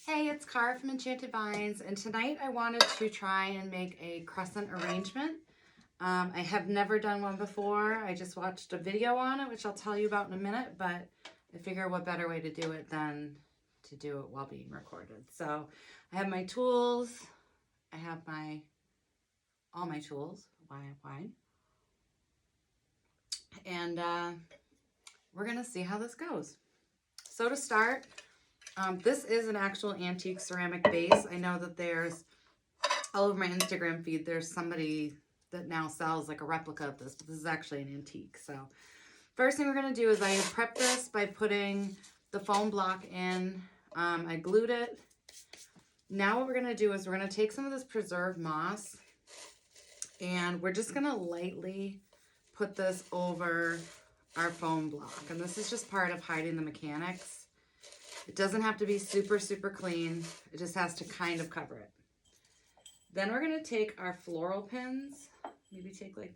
Hey, it's Cara from Enchanted Vines, and tonight I wanted to try and make a crescent arrangement. I have never done one before. I just watched a video on it, which I'll tell you about in a minute, but I figure what better way to do it than to do it while being recorded. So I have my tools. I have all my tools, wine, and we're gonna see how this goes. So to start, this is an actual antique ceramic base. I know that there's, all over my Instagram feed, there's somebody that now sells like a replica of this, but this is actually an antique. So first thing we're going to do is I prep this by putting the foam block in. I glued it. Now what we're going to do is we're going to take some of this preserved moss and we're just going to lightly put this over our foam block. And this is just part of hiding the mechanics. It doesn't have to be super, super clean. It just has to kind of cover it. Then we're going to take our floral pins. Maybe we'll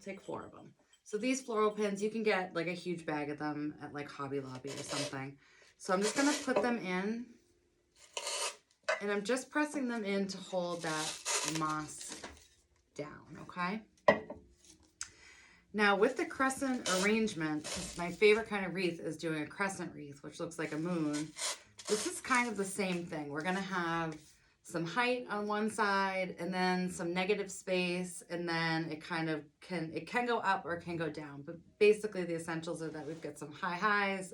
take 4 of them. So these floral pins, you can get like a huge bag of them at like Hobby Lobby or something. So I'm just going to put them in. And I'm just pressing them in to hold that moss down, okay? Now with the crescent arrangement, my favorite kind of wreath is doing a crescent wreath, which looks like a moon. This is kind of the same thing. We're gonna have some height on one side and then some negative space, and then it can go up or it can go down. But basically the essentials are that we've got some high highs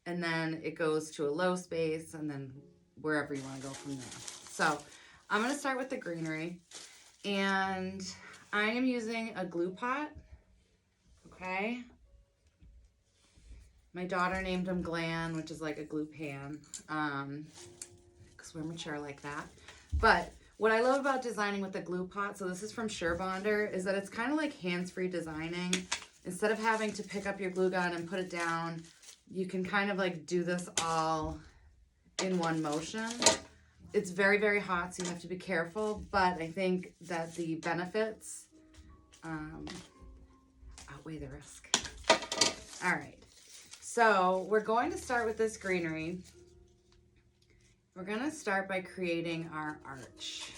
and then it goes to a low space and then wherever you wanna go from there. So I'm gonna start with the greenery, and I am using a glue pot. Okay, my daughter named him Glan, which is like a glue pan, because we're mature like that. But what I love about designing with the glue pot, so this is from Bonder, is that it's kind of like hands-free designing. Instead of having to pick up your glue gun and put it down, you can kind of like do this all in one motion. It's very, very hot, so you have to be careful, but I think that the benefits outweigh the risk. All right, so we're going to start with this greenery. We're going to start by creating our arch.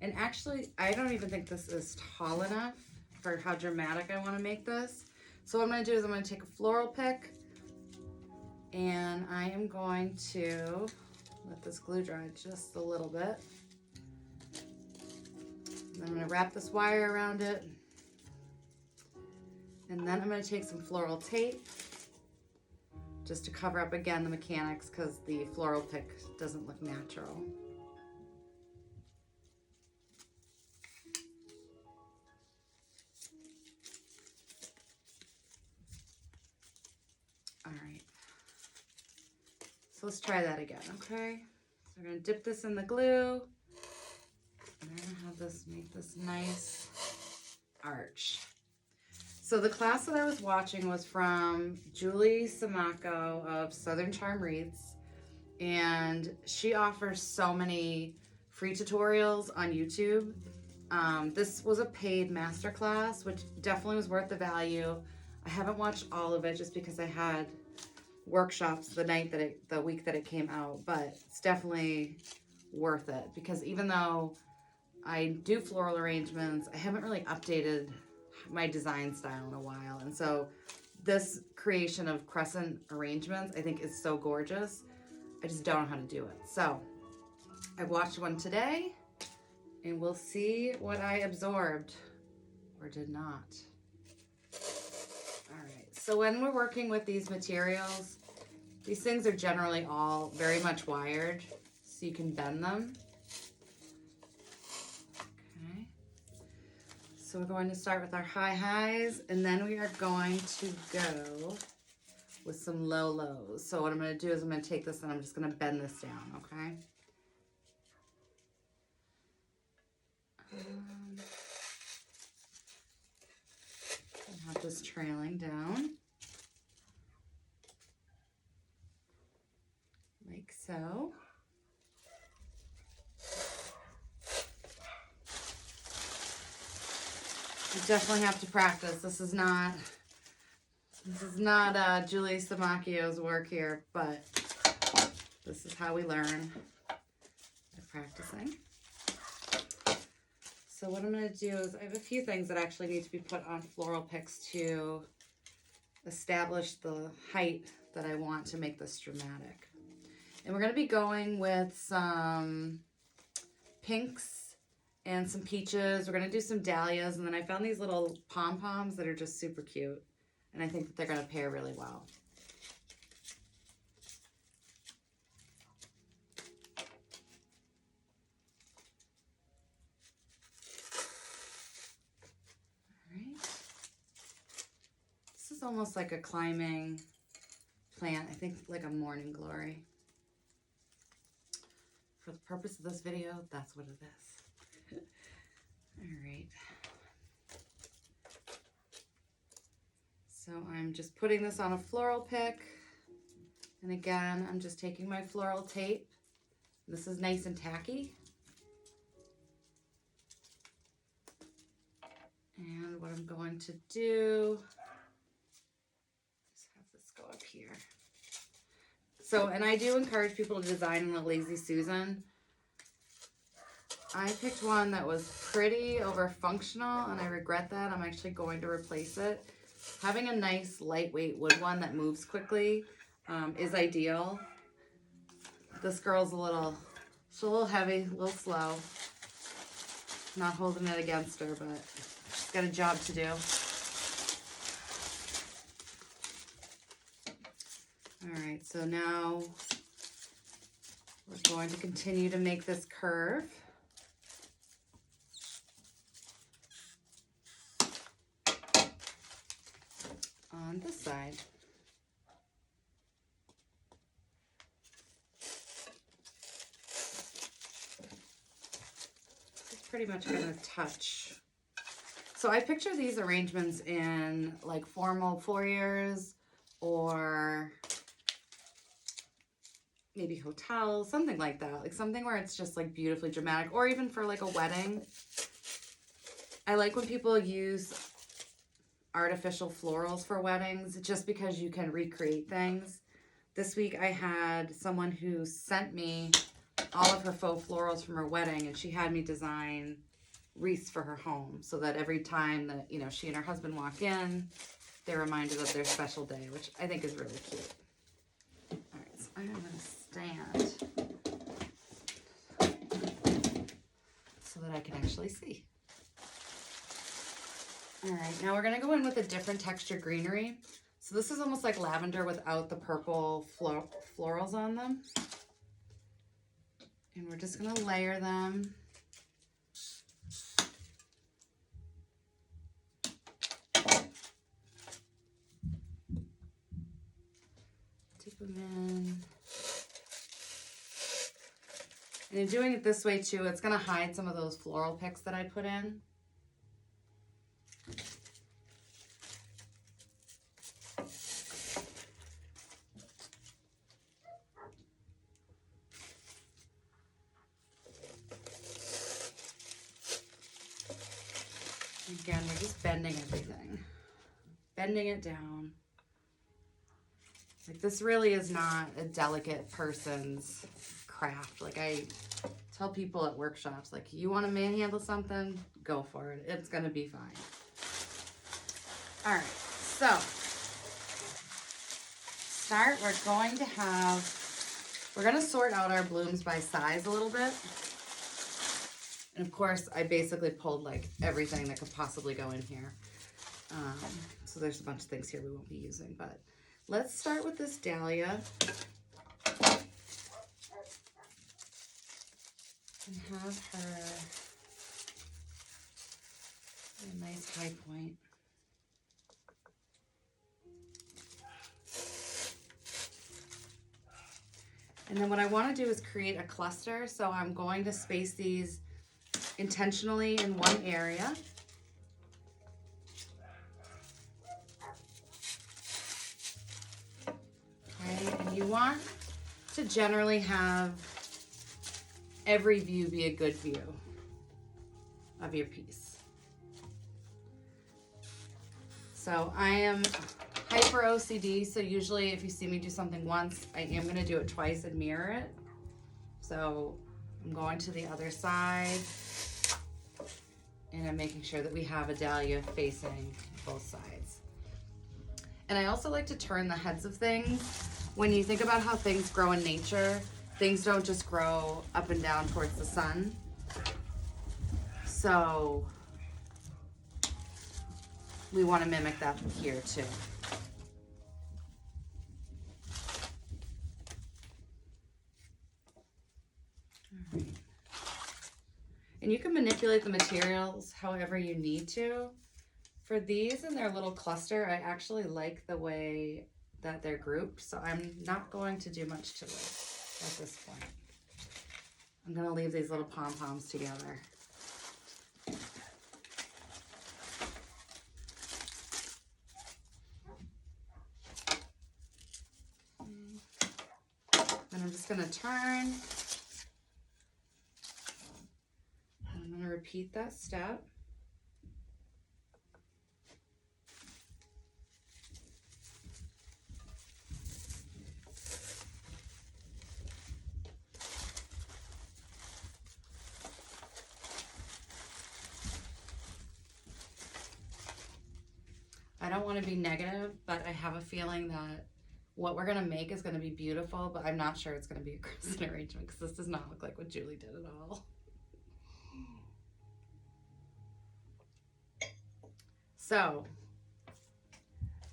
And actually, I don't even think this is tall enough for how dramatic I want to make this. So what I'm going to do is I'm going to take a floral pick and I am going to let this glue dry just a little bit. I'm going to wrap this wire around it, and then I'm going to take some floral tape just to cover up again the mechanics because the floral pick doesn't look natural. All right, so let's try that again, okay? So we're going to dip this in the glue. And I'm gonna have this make this nice arch. So the class that I was watching was from Julie Samaco of Southern Charm Wreaths, and she offers so many free tutorials on YouTube. This was a paid masterclass, which definitely was worth the value. I haven't watched all of it just because I had workshops the week that it came out, but it's definitely worth it because even though I do floral arrangements, I haven't really updated my design style in a while. And so this creation of crescent arrangements, I think is so gorgeous. I just don't know how to do it. So I watched one today and we'll see what I absorbed or did not. All right, so when we're working with these materials, these things are generally all very much wired, so you can bend them. So we're going to start with our high highs, and then we are going to go with some low lows. So what I'm going to do is I'm going to take this and I'm just going to bend this down, okay? I have this trailing down, like so. You definitely have to practice. This is not This is not Julie Samacchio's work here, but this is how we learn by practicing. So what I'm going to do is I have a few things that actually need to be put on floral picks to establish the height that I want to make this dramatic. And we're going to be going with some pinks and some peaches. We're going to do some dahlias, and then I found these little pom-poms that are just super cute, and I think that they're going to pair really well. Almost like a climbing plant. I think like a morning glory. For the purpose of this video, that's what it is. All right. So I'm just putting this on a floral pick. And again, I'm just taking my floral tape. This is nice and tacky. And what I'm going to do, go up here. So, and I do encourage people to design in a Lazy Susan. I picked one that was pretty over functional, and I regret that. I'm actually going to replace it. Having a nice lightweight wood one that moves quickly is ideal. This girl's she's a little heavy, a little slow. Not holding it against her, but she's got a job to do. All right, so now we're going to continue to make this curve. On this side. It's pretty much going to touch. So I picture these arrangements in like formal foyers or maybe hotels, something like that. Like something where it's just like beautifully dramatic, or even for like a wedding. I like when people use artificial florals for weddings just because you can recreate things. This week I had someone who sent me all of her faux florals from her wedding, and she had me design wreaths for her home so that every time that, you know, she and her husband walk in, they're reminded of their special day, which I think is really cute. All right, so I'm going to stand so that I can actually see. All right, now we're going to go in with a different texture greenery. So this is almost like lavender without the purple florals on them. And we're just going to layer them. Dip them in. And in doing it this way too, it's going to hide some of those floral picks that I put in. Again, we're just bending everything, bending it down. Like, this really is not a delicate person's craft. Like, I tell people at workshops, like, you want to manhandle something, go for it. It's going to be fine. All right, so we're going to sort out our blooms by size a little bit. And of course, I basically pulled like everything that could possibly go in here. So there's a bunch of things here we won't be using, but let's start with this dahlia. And have her a nice high point. And then what I want to do is create a cluster. So I'm going to space these intentionally in one area. Okay, and you want to generally have every view be a good view of your piece. So I am hyper OCD, so usually if you see me do something once, I am going to do it twice and mirror it. So I'm going to the other side, and I'm making sure that we have a dahlia facing both sides. And I also like to turn the heads of things. When you think about how things grow in nature, things don't just grow up and down towards the sun. So we want to mimic that here too. All right. And you can manipulate the materials however you need to. For these and their little cluster, I actually like the way that they're grouped, so I'm not going to do much to it at this point. I'm going to leave these little pom-poms together. And I'm just going to turn. I'm going to repeat that step. I don't want to be negative, but I have a feeling that what we're going to make is going to be beautiful, but I'm not sure it's going to be a crescent arrangement because this does not look like what Julie did at all. So,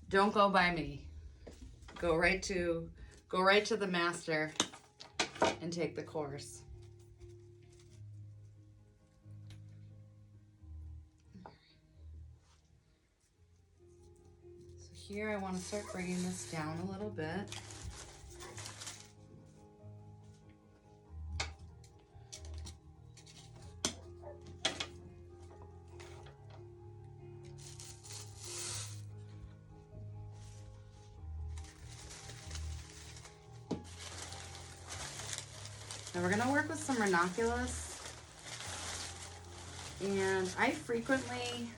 don't go by me. Go right to the master and take the course. So here I want to start bringing this down a little bit. Now we're going to work with some ranunculus, and I frequently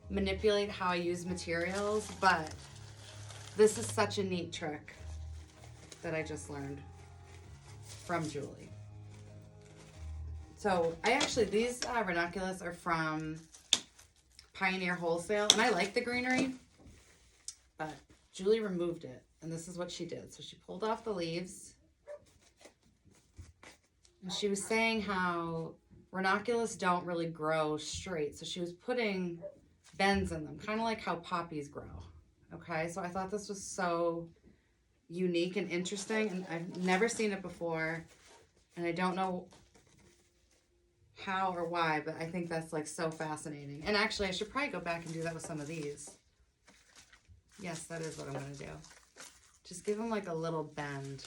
manipulate how I use materials, but this is such a neat trick that I just learned from Julie. So these ranunculus are from Pioneer Wholesale, and I like the greenery, but Julie removed it, and this is what she did. So she pulled off the leaves. And she was saying how ranunculus don't really grow straight. So she was putting bends in them, kind of like how poppies grow. Okay, so I thought this was so unique and interesting, and I've never seen it before. And I don't know how or why, but I think that's like so fascinating. And actually, I should probably go back and do that with some of these. Yes, that is what I'm going to do. Just give them like a little bend,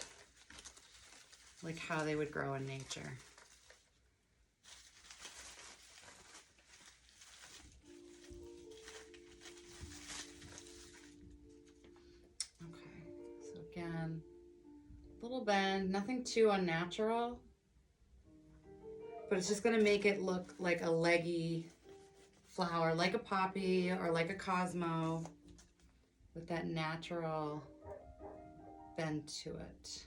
like how they would grow in nature. Okay, so again, little bend, nothing too unnatural, but it's just gonna make it look like a leggy flower, like a poppy or like a cosmo, with that natural bend to it.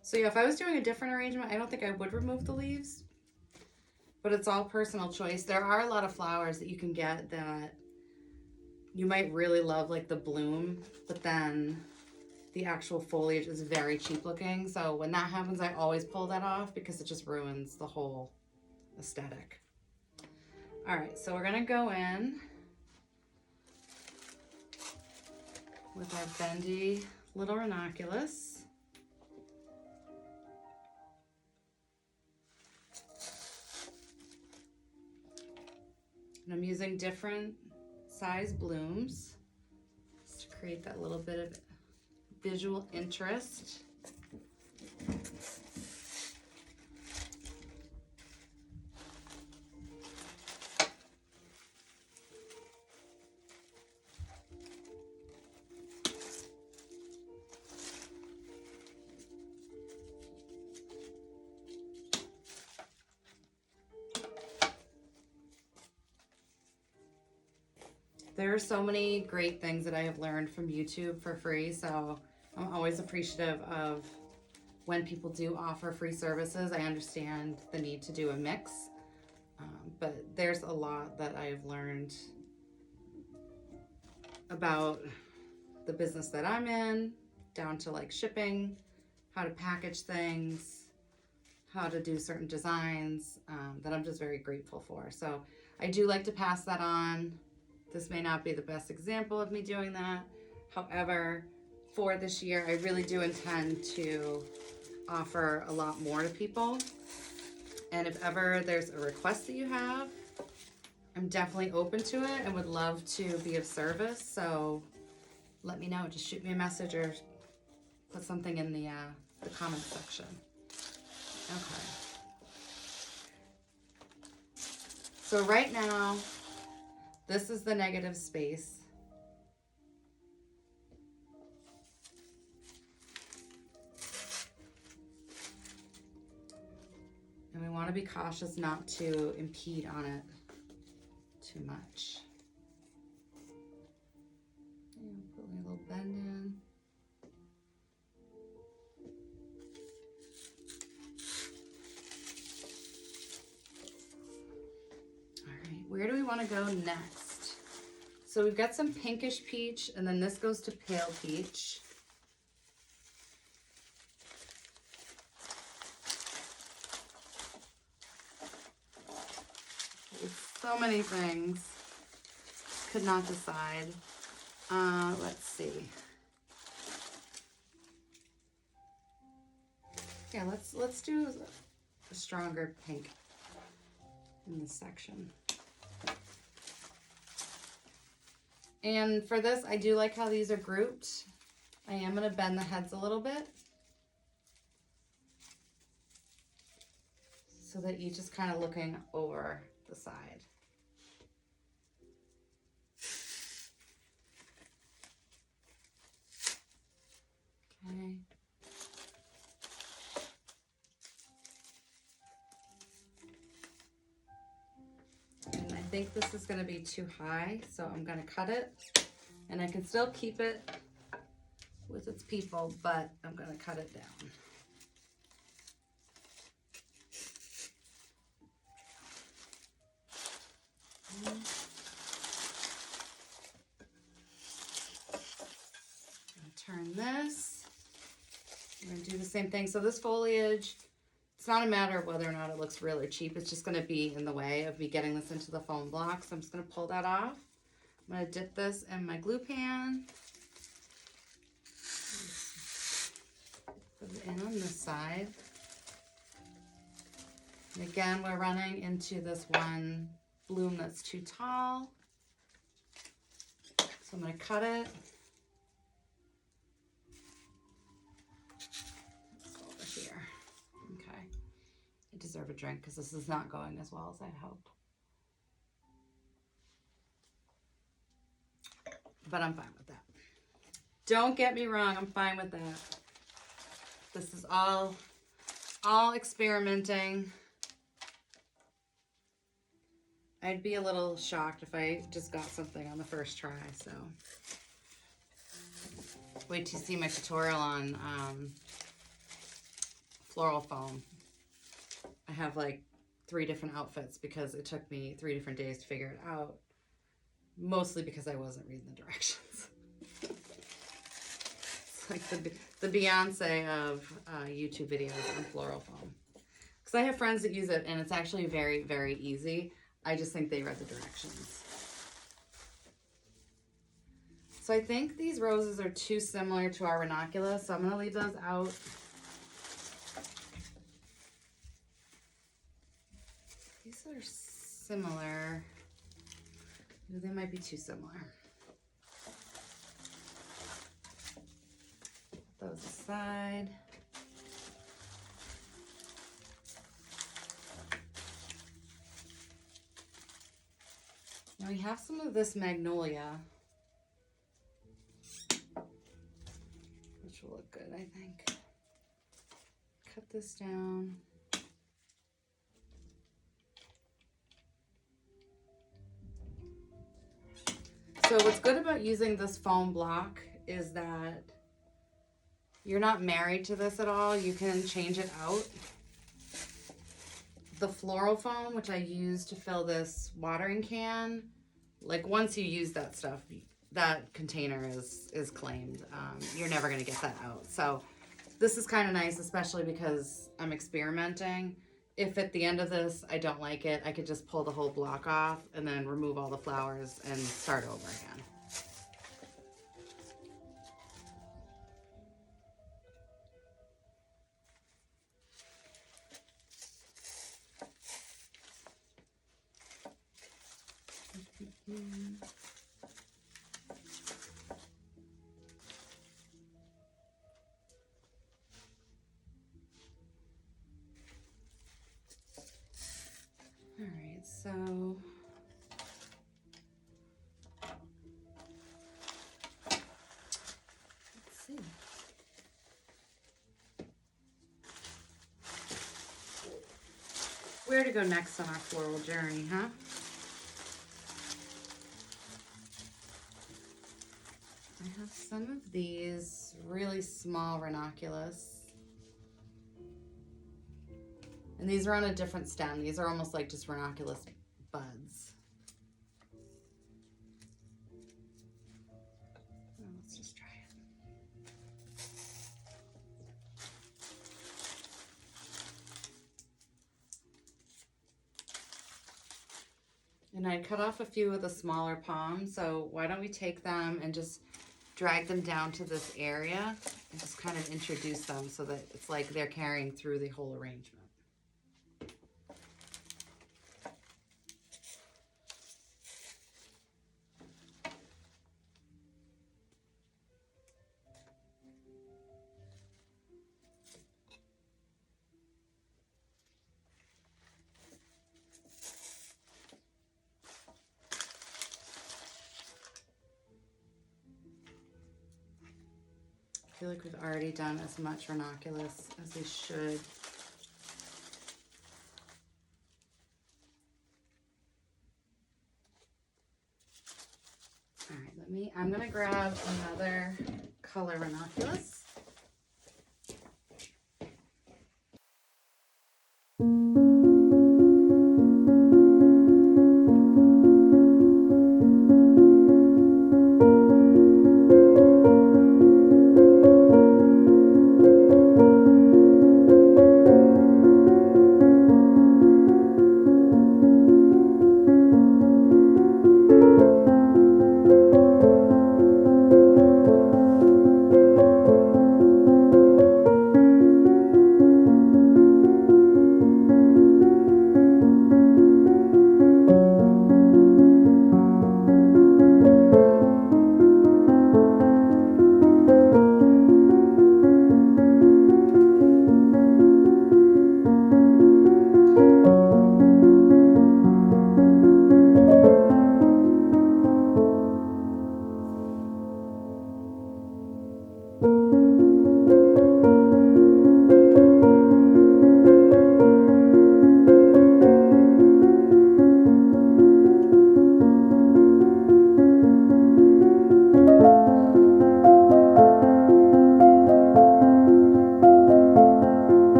So yeah, if I was doing a different arrangement, I don't think I would remove the leaves, but it's all personal choice. There are a lot of flowers that you can get that you might really love, like the bloom, but then the actual foliage is very cheap looking. So when that happens, I always pull that off because it just ruins the whole aesthetic. All right, so we're gonna go in with our bendy little ranunculus. And I'm using different size blooms just to create that little bit of visual interest. There are so many great things that I have learned from YouTube for free, so I'm always appreciative of when people do offer free services. I understand the need to do a mix, but there's a lot that I've learned about the business that I'm in, down to like shipping, how to package things, how to do certain designs, that I'm just very grateful for. So I do like to pass that on. This may not be the best example of me doing that. However, for this year, I really do intend to offer a lot more to people. And if ever there's a request that you have, I'm definitely open to it and would love to be of service. So let me know. Just shoot me a message or put something in the comment section. Okay. So right now, this is the negative space. And we want to be cautious not to impede on it too much. And put a little bend in. All right, where do we want to go next? So we've got some pinkish peach, and then this goes to pale peach. So many things. Could not decide. Let's see. Yeah, let's do a stronger pink in this section. And for this, I do like how these are grouped. I am going to bend the heads a little bit so that each is kind of looking over the side. Okay. And I think this is going to be too high, so I'm going to cut it. And I can still keep it with its people, but I'm going to cut it down. Turn this. I'm going to do the same thing. So this foliage, it's not a matter of whether or not it looks really cheap. It's just going to be in the way of me getting this into the foam block. So I'm just going to pull that off. I'm going to dip this in my glue pan. Put it in on this side. And again, we're running into this one bloom that's too tall. So I'm going to cut it. Deserve a drink because this is not going as well as I'd hoped. But I'm fine with that. Don't get me wrong, I'm fine with that. This is all experimenting. I'd be a little shocked if I just got something on the first try, so. Wait till you see my tutorial on floral foam. I have like 3 different outfits because it took me 3 different days to figure it out. Mostly because I wasn't reading the directions. It's like the Beyonce of YouTube videos on floral foam. Because I have friends that use it and it's actually very, very easy. I just think they read the directions. So I think these roses are too similar to our ranunculus, so I'm going to leave those out. These are similar. They might be too similar. Put those aside. Now we have some of this magnolia, which will look good, I think. Cut this down. So what's good about using this foam block is that you're not married to this at all. You can change it out. The floral foam, which I use to fill this watering can, like once you use that stuff, that container is claimed. You're never gonna get that out. So this is kind of nice, especially because I'm experimenting. If at the end of this I don't like it, I could just pull the whole block off and then remove all the flowers and start over again. All right, so let's see. Where to go next on our floral journey, huh? I have some of these really small ranunculus. And these are on a different stem. These are almost like just ranunculus buds. So let's just try it. And I cut off a few of the smaller palms, so why don't we take them and just drag them down to this area and just kind of introduce them so that it's like they're carrying through the whole arrangement. I feel like we've already done as much ranunculus as we should. All right, I'm gonna grab another color ranunculus.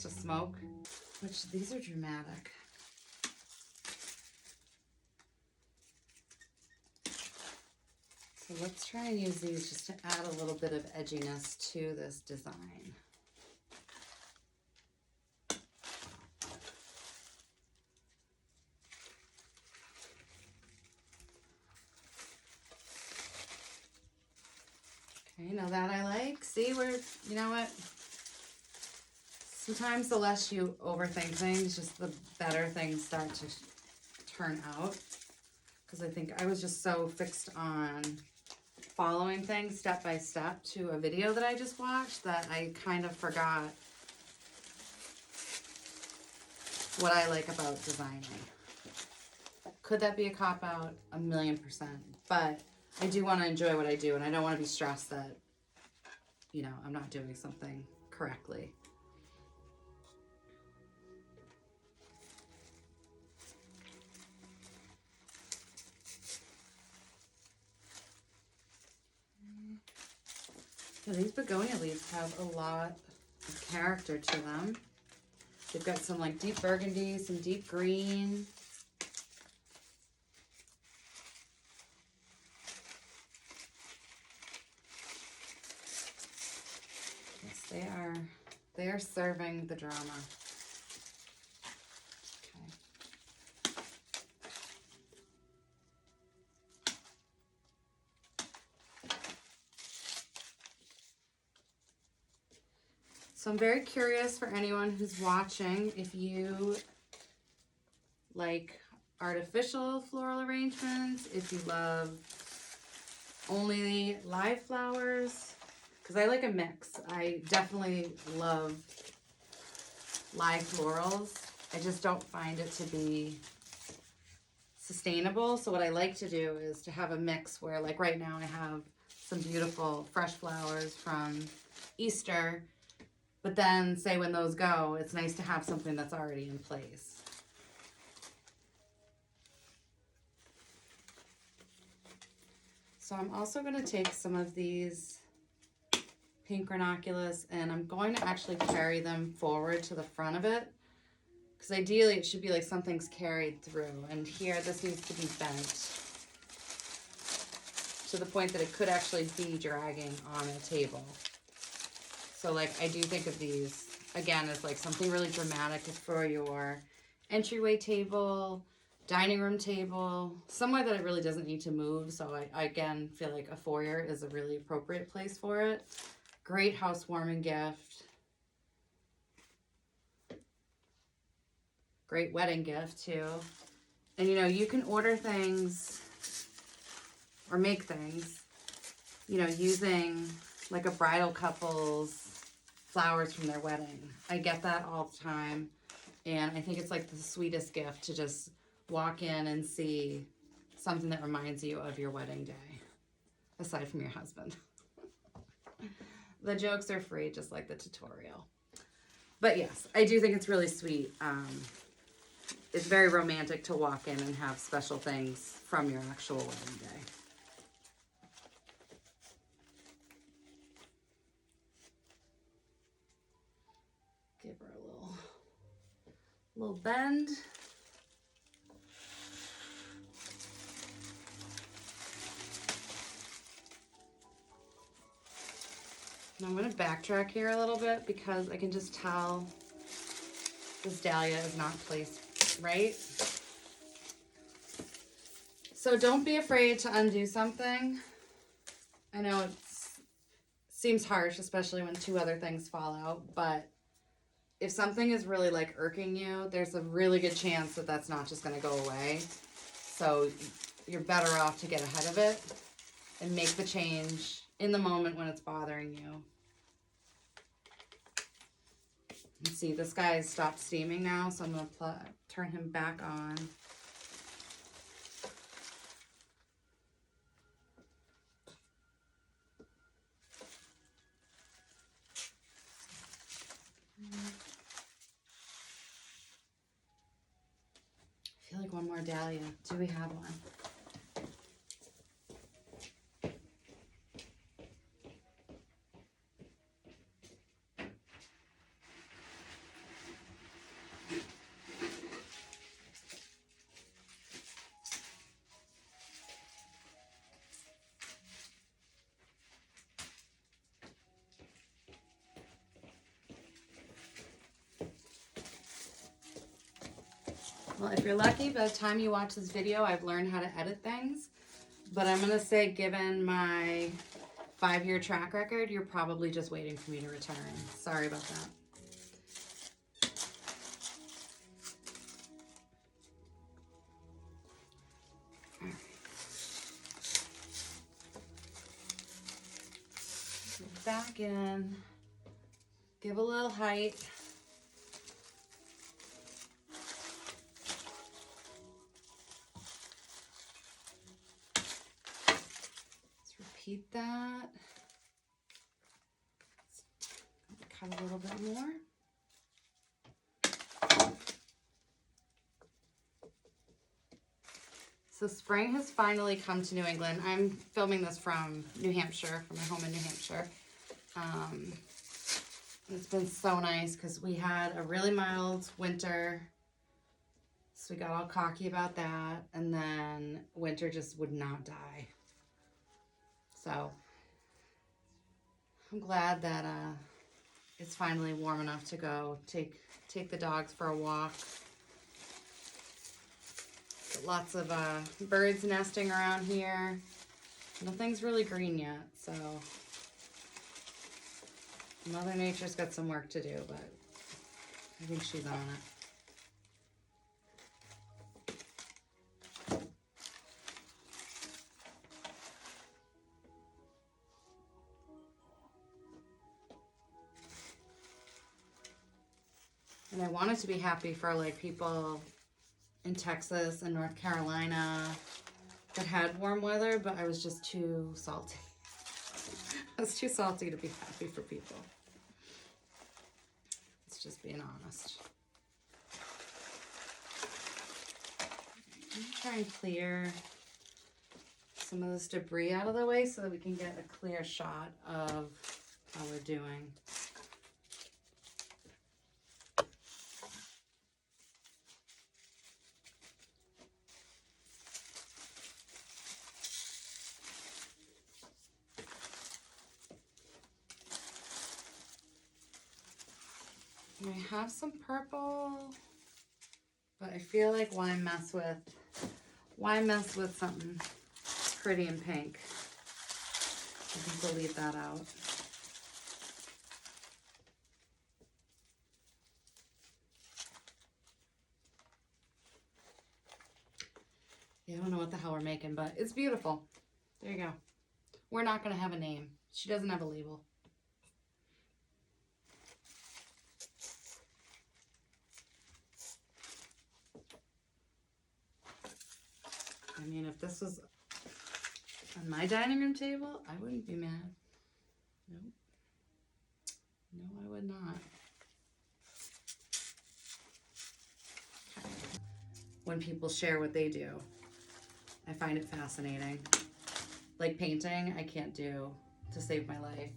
To smoke, which these are dramatic. So let's try and use these just to add a little bit of edginess to this design. Okay, now that I like. See, you know what? Sometimes the less you overthink things, just the better things start to turn out. Because I think I was just so fixed on following things step by step to a video that I just watched that I kind of forgot what I like about designing. Could that be a cop-out? 1,000,000%. But I do want to enjoy what I do, and I don't want to be stressed that, you know, I'm not doing something correctly. So these begonia leaves have a lot of character to them. They've got some like deep burgundy, some deep green. Yes, they are serving the drama. So I'm very curious for anyone who's watching if you like artificial floral arrangements, if you love only live flowers, because I like a mix. I definitely love live florals. I just don't find it to be sustainable. So what I like to do is to have a mix where, like right now, I have some beautiful fresh flowers from Easter. But then, say when those go, it's nice to have something that's already in place. So I'm also going to take some of these pink ranunculus and I'm going to actually carry them forward to the front of it. Because ideally it should be like something's carried through. And here this needs to be bent to the point that it could actually be dragging on a table. So like I do think of these again as like something really dramatic for your entryway table, dining room table, somewhere that it really doesn't need to move. So I again feel like a foyer is a really appropriate place for it. Great housewarming gift. Great wedding gift too. And you know, you can order things or make things, you know, using like a bridal couple's flowers from their wedding. I get that all the time. And I think it's like the sweetest gift to just walk in and see something that reminds you of your wedding day, aside from your husband. The jokes are free, just like the tutorial. But yes, I do think it's really sweet. It's very romantic to walk in and have special things from your actual wedding day. Give her a little bend. And I'm going to backtrack here a little bit because I can just tell this dahlia is not placed right. So don't be afraid to undo something. I know it seems harsh, especially when two other things fall out, but if something is really like irking you, there's a really good chance that that's not just going to go away. So you're better off to get ahead of it and make the change in the moment when it's bothering you. You see, this guy has stopped steaming now, so I'm going to turn him back on. I feel like one more dahlia. Do we have one? Well, if you're lucky, by the time you watch this video, I've learned how to edit things. But I'm going to say, given my 5-year track record, you're probably just waiting for me to return. Sorry about that. All right. Back in, give a little height. Repeat that. Cut a little bit more. So spring has finally come to New England. I'm filming this from New Hampshire, from my home in New Hampshire. It's been so nice because we had a really mild winter. So we got all cocky about that. And then winter just would not die. So I'm glad that it's finally warm enough to go take the dogs for a walk. Got lots of birds nesting around here. Nothing's really green yet, so Mother Nature's got some work to do, but I think she's on it. And I wanted to be happy for like people in Texas and North Carolina that had warm weather, but I was just too salty. I was too salty to be happy for people. It's just being honest. I'm gonna try and clear some of this debris out of the way so that we can get a clear shot of how we're doing. I have some purple, but I feel like why mess with something pretty and pink? I can delete that out. Yeah, I don't know what the hell we're making, but it's beautiful. There you go. We're not going to have a name. She doesn't have a label. I mean, if this was on my dining room table, I wouldn't be mad. Nope. No, I would not. When people share what they do, I find it fascinating. Like painting, I can't do to save my life.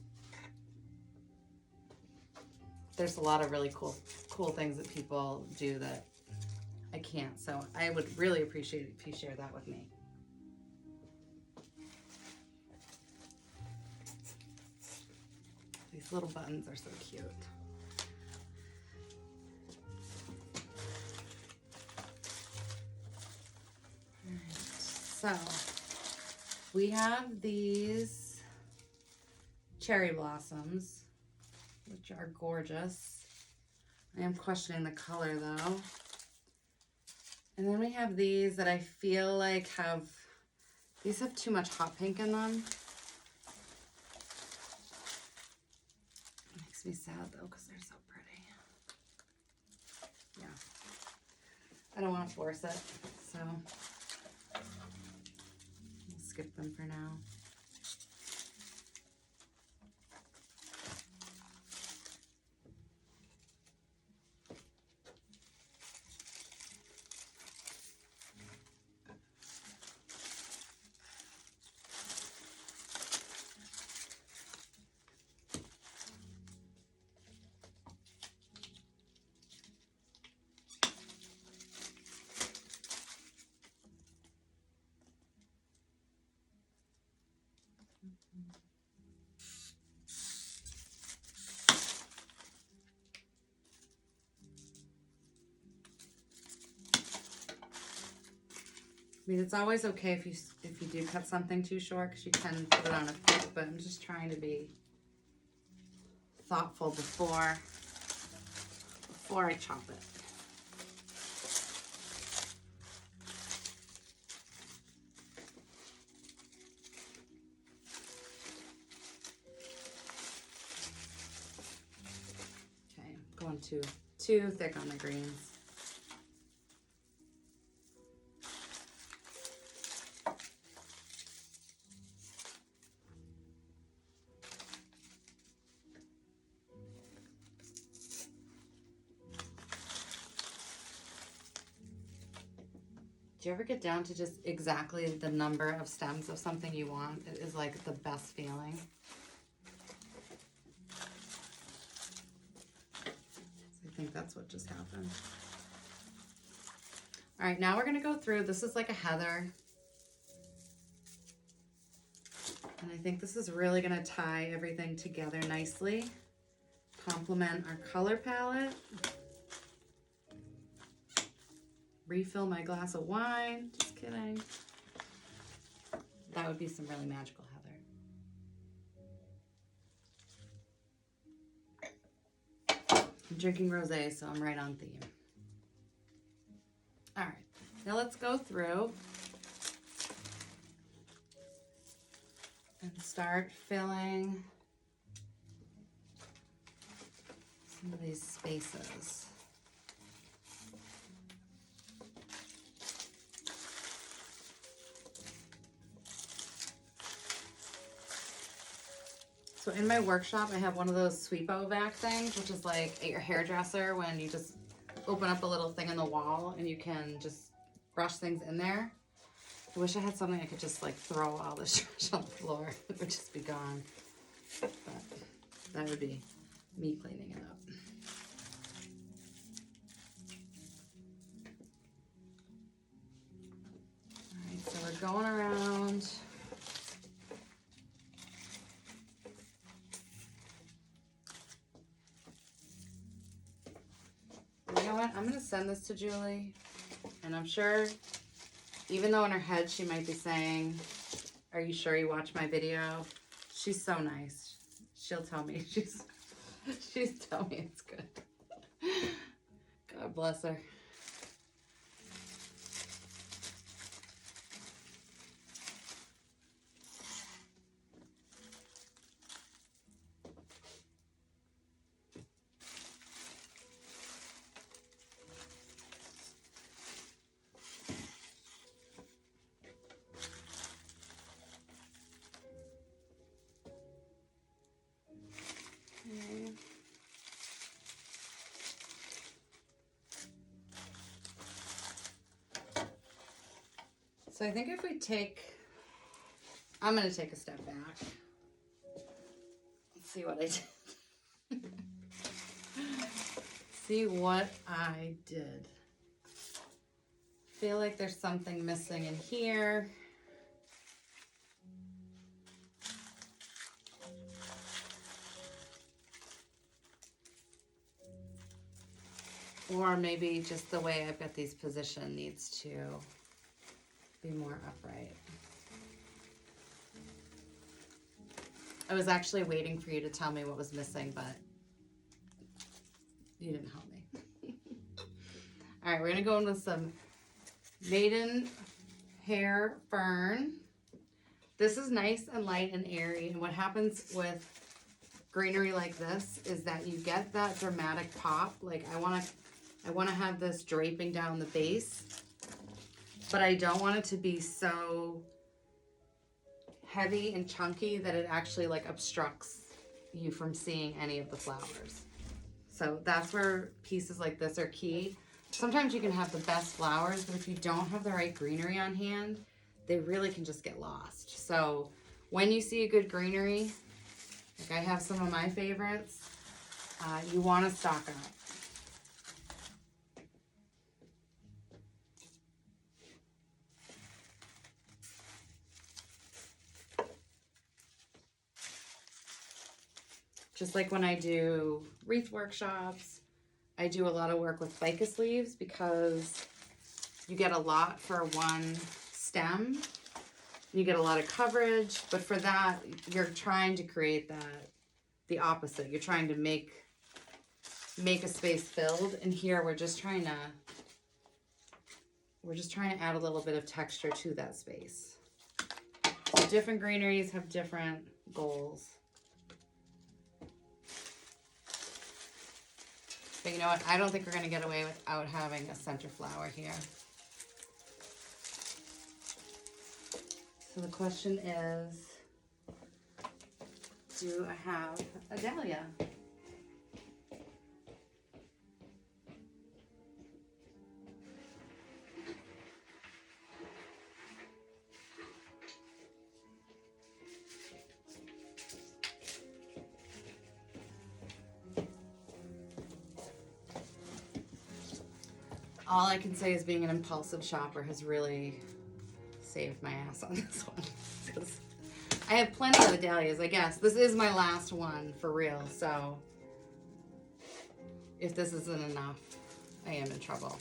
There's a lot of really cool things that people do that I can't, so I would really appreciate it if you share that with me. These little buttons are so cute. Alright, so we have these cherry blossoms, which are gorgeous. I am questioning the color though. And then we have these that I feel like these have too much hot pink in them. It makes me sad though because they're so pretty. Yeah. I don't want to force it, so we'll skip them for now. I mean, it's always okay if you do cut something too short because you can put it on a pick, but I'm just trying to be thoughtful before I chop it. Okay, I'm going too thick on the greens. Do you ever get down to just exactly the number of stems of something you want? It is like the best feeling. I think that's what just happened. All right, now we're gonna go through, this is like a heather. And I think this is really gonna tie everything together nicely. Complement our color palette. Refill my glass of wine. Just kidding. That would be some really magical heather. I'm drinking rosé, so I'm right on theme. All right, now let's go through and start filling some of these spaces. So in my workshop, I have one of those sweep-o vac things, which is like at your hairdresser when you just open up a little thing in the wall and you can just brush things in there. I wish I had something I could just like throw all this trash on the floor. It would just be gone. But that would be me cleaning it up. All right, so we're going around. You know what? I'm going to send this to Julie, and I'm sure, even though in her head she might be saying, "Are you sure you watched my video?" She's so nice. She'll tell me. She's tell me it's good. God bless her. So I think if we I'm going to take a step back. Let's see what I did. See what I did. Feel like there's something missing in here. Or maybe just the way I've got these positioned needs to be more upright. I was actually waiting for you to tell me what was missing, but you didn't help me. All right, we're gonna go in with some Maiden Hair Fern. This is nice and light and airy, and what happens with greenery like this is that you get that dramatic pop. Like I wanna have this draping down the base, but I don't want it to be so heavy and chunky that it actually like obstructs you from seeing any of the flowers. So that's where pieces like this are key. Sometimes you can have the best flowers, but if you don't have the right greenery on hand, they really can just get lost. So when you see a good greenery, like I have some of my favorites, you want to stock up. Just like when I do wreath workshops, I do a lot of work with ficus leaves because you get a lot for one stem, you get a lot of coverage, but for that, you're trying to create the opposite. You're trying to make a space filled, and here we're just trying to add a little bit of texture to that space. So different greeneries have different goals. But you know what? I don't think we're going to get away without having a center flower here. So the question is, do I have a dahlia? All I can say is being an impulsive shopper has really saved my ass on this one. I have plenty of the dahlias, I guess. This is my last one for real, so if this isn't enough, I am in trouble.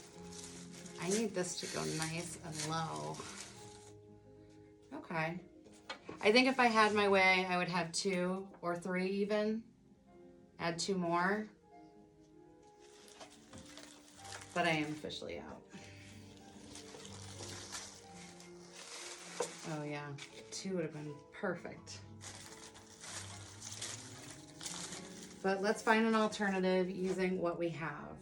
I need this to go nice and low. Okay. I think if I had my way, I would have 2 or 3 even. Add 2 more. But I am officially out. Oh yeah, 2 would have been perfect. But let's find an alternative using what we have.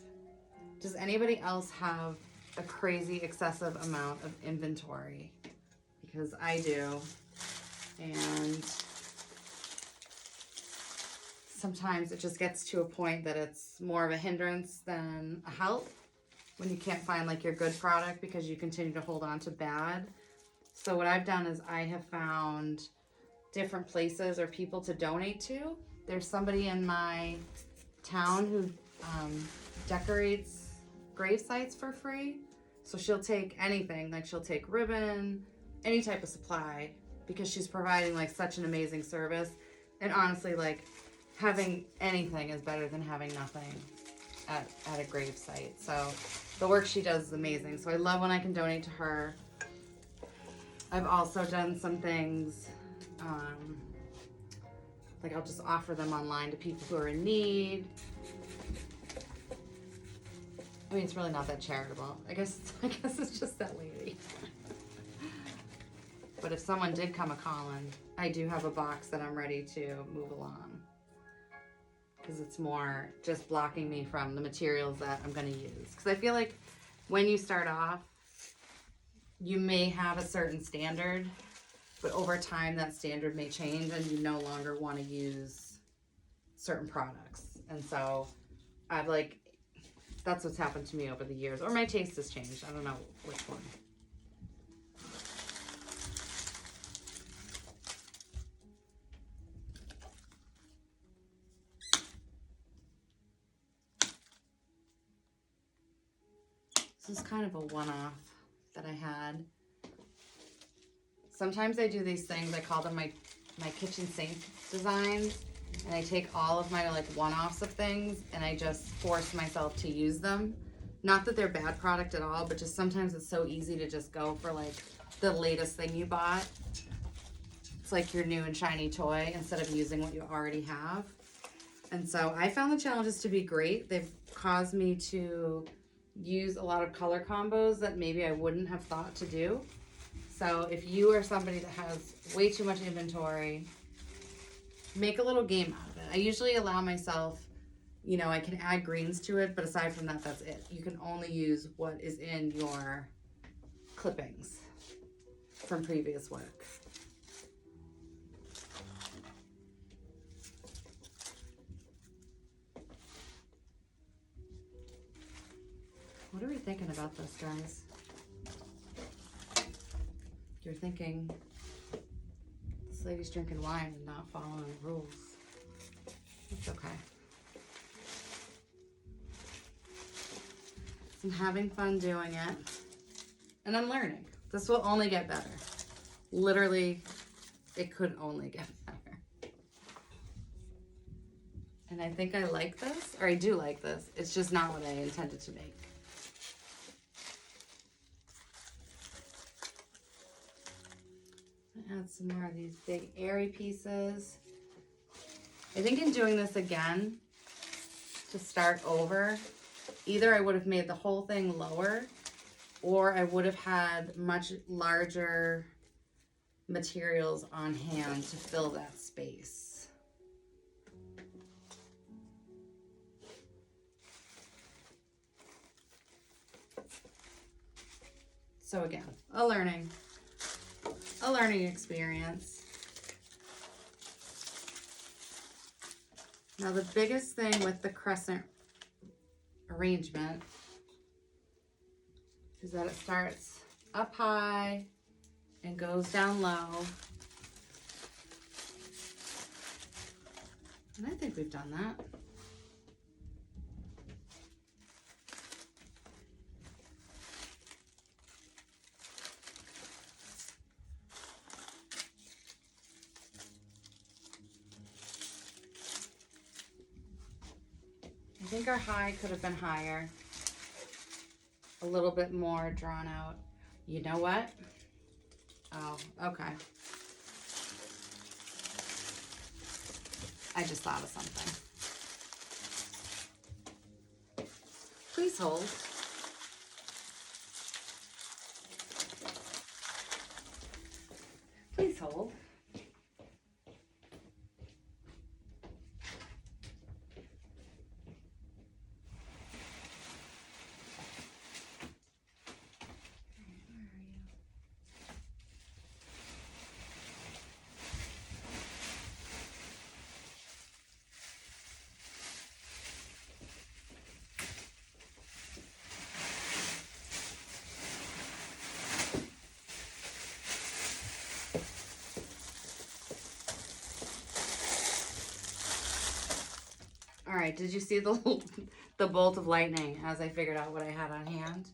Does anybody else have a crazy excessive amount of inventory? Because I do. And sometimes it just gets to a point that it's more of a hindrance than a help when you can't find like your good product because you continue to hold on to bad. So what I've done is I have found different places or people to donate to. There's somebody in my town who decorates grave sites for free. So she'll take anything, like she'll take ribbon, any type of supply, because she's providing like such an amazing service. And honestly, like having anything is better than having nothing at a grave site. So the work she does is amazing. So I love when I can donate to her. I've also done some things, like I'll just offer them online to people who are in need. I mean, it's really not that charitable. I guess it's just that lady. But if someone did come a-calling, I do have a box that I'm ready to move along. Because it's more just blocking me from the materials that I'm going to use. Because I feel like when you start off, you may have a certain standard, but over time that standard may change and you no longer want to use certain products. And so I've like, that's what's happened to me over the years. Or my taste has changed. I don't know which one. This is kind of a one-off that I had. Sometimes I do these things, I call them my kitchen sink designs, and I take all of my like one-offs of things and I just force myself to use them. Not that they're bad product at all, but just sometimes it's so easy to just go for like the latest thing you bought. It's like your new and shiny toy instead of using what you already have. And so I found the challenges to be great. They've caused me to use a lot of color combos that maybe I wouldn't have thought to do. So if you are somebody that has way too much inventory, make a little game out of it. I usually allow myself, you know, I can add greens to it, but aside from that, that's it. You can only use what is in your clippings from previous work. What are we thinking about this, guys? You're thinking this lady's drinking wine and not following the rules. It's okay. I'm having fun doing it. And I'm learning. This will only get better. Literally, it could only get better. And I think I like this, or I do like this. It's just not what I intended to make. add some more of these big airy pieces. I think in doing this again, to start over, either I would have made the whole thing lower, or I would have had much larger materials on hand to fill that space. So again, a learning experience. Now the biggest thing with the crescent arrangement is that it starts up high and goes down low. And I think we've done that. I think our high could have been higher, a little bit more drawn out. You know what? Oh, okay. I just thought of something. Please hold. Please hold. All right, did you see the bolt of lightning as I figured out what I had on hand?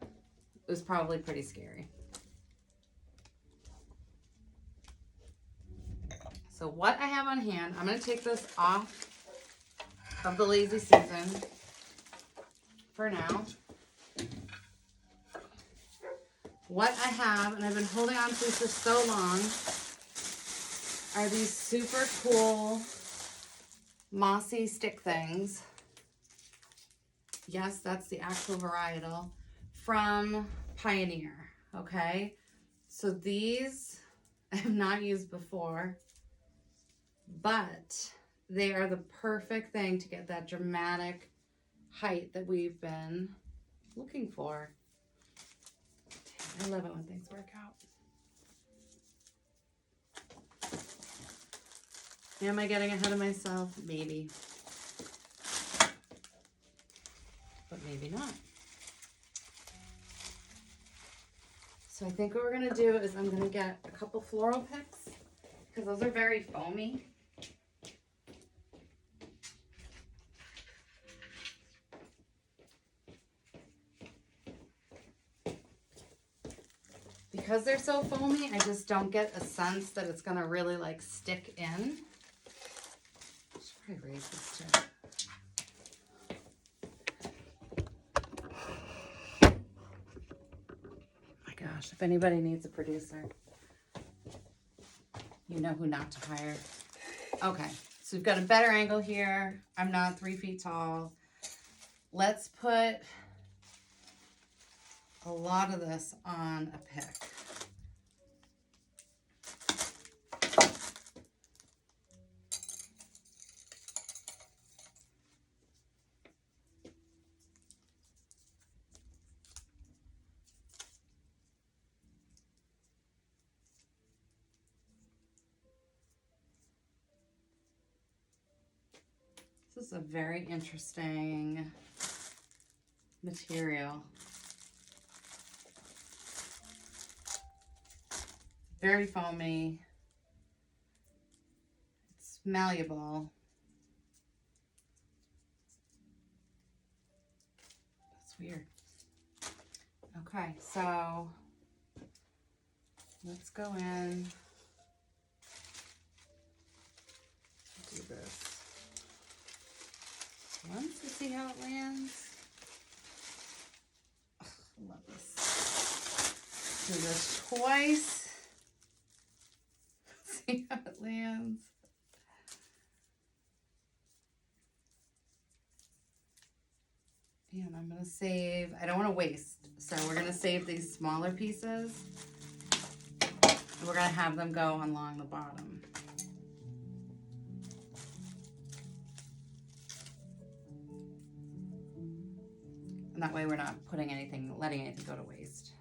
It was probably pretty scary. So what I have on hand, I'm going to take this off of the lazy season for now. What I have, and I've been holding on to for so long, are these super cool mossy stick things. Yes, that's the actual varietal from Pioneer. Okay, so these I have not used before, but they are the perfect thing to get that dramatic height that we've been looking for. I love it when things work out. Am I getting ahead of myself? Maybe. But maybe not. So I think what we're going to do is I'm going to get a couple floral picks because those are very foamy. Because they're so foamy, I just don't get a sense that it's going to really like stick in. I should probably raise this too. My gosh, if anybody needs a producer, you know who not to hire. Okay, so we've got a better angle here. I'm not 3 feet tall. Let's put a lot of this on a pick. This is a very interesting material. Very foamy. It's malleable. That's weird. Okay, so let's go in. Do this once to see how it lands. Ugh, I love this. Do this twice. See how it lands. And I'm going to save, I don't want to waste, so we're going to save these smaller pieces. And we're going to have them go along the bottom. And that way we're not putting anything, letting anything go to waste.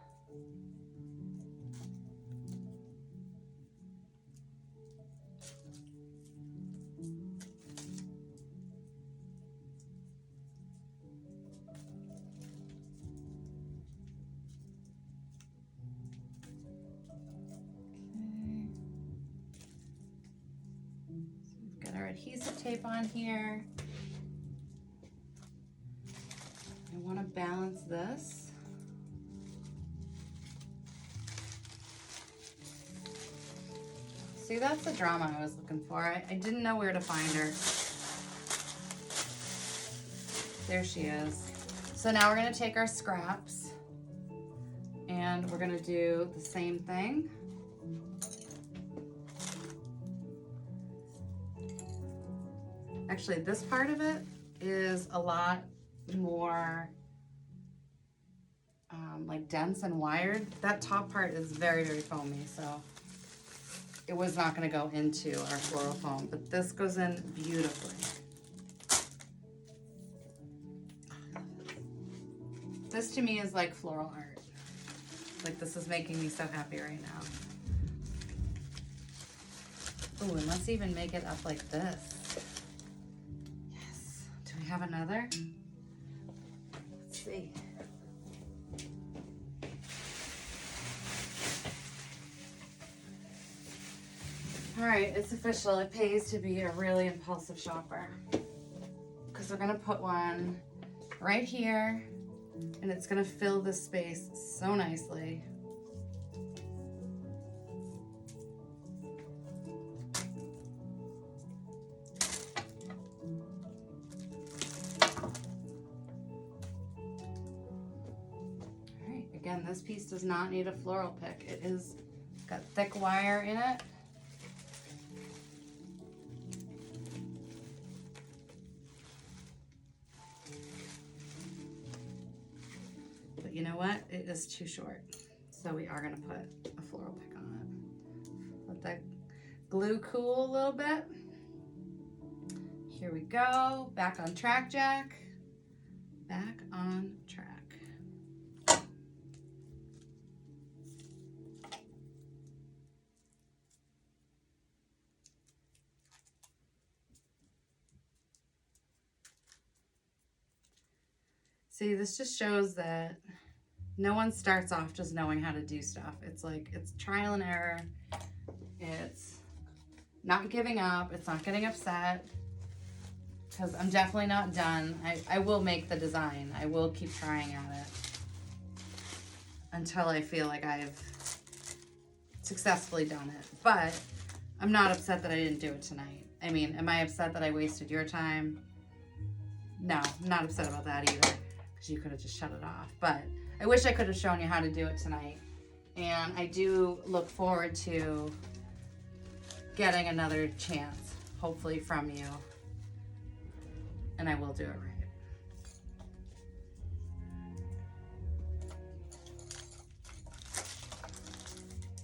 Adhesive tape on here. I want to balance this. See, that's the drama I was looking for. I didn't know where to find her. There she is. So now we're going to take our scraps and we're going to do the same thing. Actually, this part of it is a lot more like dense and wired. That top part is very, very foamy, so it was not going to go into our floral foam, but this goes in beautifully. This to me is like floral art. Like, this is making me so happy right now. Oh, and let's even make it up like this. Have another? Let's see. All right, it's official. It pays to be a really impulsive shopper. Because we're gonna put one right here and it's gonna fill this space so nicely. Again, this piece does not need a floral pick. It is got thick wire in it. But you know what? It is too short. So we are gonna put a floral pick on it. Let that glue cool a little bit. Here we go. Back on track, Jack. Back on track. See, this just shows that no one starts off just knowing how to do stuff. It's like, it's trial and error. It's not giving up. It's not getting upset. Because I'm definitely not done. I will make the design. I will keep trying at it until I feel like I've successfully done it. But I'm not upset that I didn't do it tonight. I mean, am I upset that I wasted your time? No, I'm not upset about that either. Because you could have just shut it off. But I wish I could have shown you how to do it tonight. And I do look forward to getting another chance, hopefully from you. And I will do it right.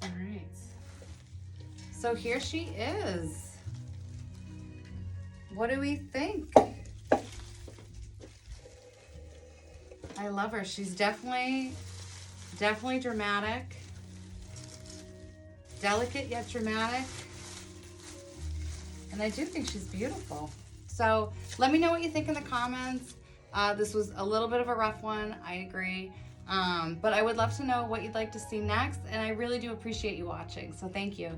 All right. So here she is. What do we think? I love her. She's definitely dramatic. Delicate yet dramatic. And I do think she's beautiful. So let me know what you think in the comments. This was a little bit of a rough one, I agree. But I would love to know what you'd like to see next, and I really do appreciate you watching, so thank you.